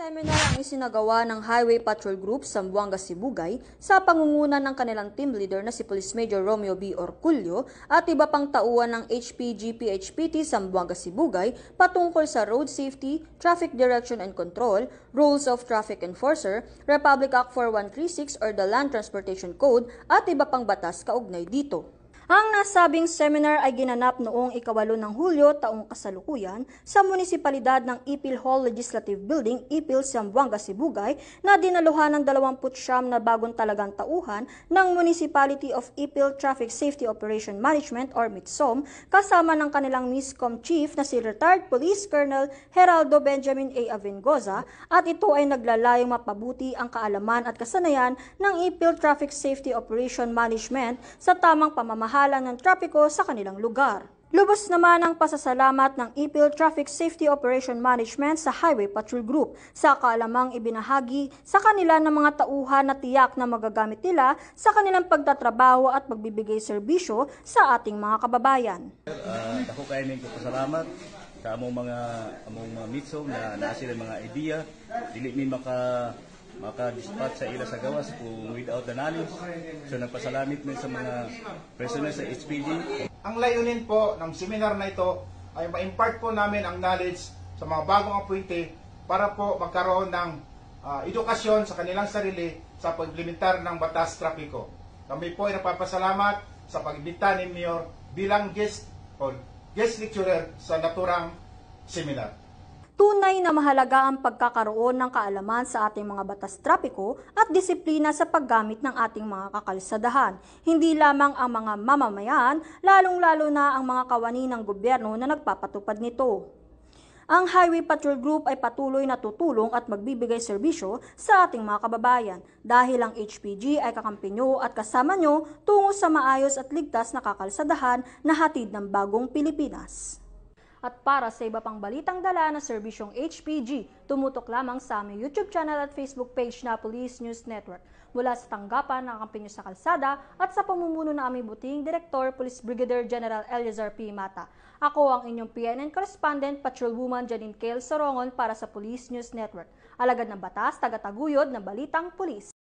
Seminar ang isinagawa ng Highway Patrol Group sa Zamboanga, Sibugay sa pangunguna ng kanilang team leader na si Police Major Romeo B. Orculio at iba pang tauhan ng HPG-PHPT Zamboanga, Sibugay patungkol sa road safety, traffic direction and control, rules of traffic enforcer, Republic Act 4136 or the Land Transportation Code at iba pang batas kaugnay dito. Ang nasabing seminar ay ginanap noong 8 ng Hulyo taong kasalukuyan sa munisipalidad ng Ipil Hall Legislative Building, Ipil, Zamboanga, Sibugay na dinaluhan ng 29 na bagong talagang tauhan ng Municipality of Ipil Traffic Safety Operation Management or MITSOM kasama ng kanilang MISCOM Chief na si Retired Police Colonel Geraldo Benjamin A. Avengoza at ito ay naglalayong mapabuti ang kaalaman at kasanayan ng Ipil Traffic Safety Operation Management sa tamang pamamahala ng trapiko sa kanilang lugar. Lubos naman ang pasasalamat ng Ipil Traffic Safety Operation Management sa Highway Patrol Group sa kaalamang ibinahagi sa kanila ng mga tauhan na tiyak na magagamit nila sa kanilang pagtatrabaho at pagbibigay serbisyo sa ating mga kababayan. Ako kayo nang pasalamat sa among mga mitso na naa sila mga idea dili mi maka-dispatch sa ila sa gawas kung without the knowledge. So nagpasalamit min sa mga personnel sa HPG. Ang layunin po ng seminar na ito ay ma-impart po namin ang knowledge sa mga bagong appointee para po magkaroon ng edukasyon sa kanilang sarili sa pag-implementar ng batas trapiko. Kami po ay napapasalamat sa pag-imbita ni Mayor bilang guest lecturer sa naturang seminar. Tunay na mahalaga ang pagkakaroon ng kaalaman sa ating mga batas trapiko at disiplina sa paggamit ng ating mga kakalsadahan. Hindi lamang ang mga mamamayan, lalong-lalo na ang mga kawani ng gobyerno na nagpapatupad nito. Ang Highway Patrol Group ay patuloy na tutulong at magbibigay serbisyo sa ating mga kababayan dahil ang HPG ay kakampi nyo at kasama nyo tungo sa maayos at ligtas na kakalsadahan na hatid ng bagong Pilipinas. At para sa iba pang balitang dala na serbisyong HPG, tumutok lamang sa aming YouTube channel at Facebook page na Police News Network. Mula sa tanggapan ng kampinyo sa kalsada at sa pamumuno ng aming buting Direktor, Police Brigadier General Eleazar P. Mata. Ako ang inyong PNN Correspondent, Patrolwoman Janine Kale Sorongon para sa Police News Network. Alagad ng batas, tagataguyod ng balitang pulis.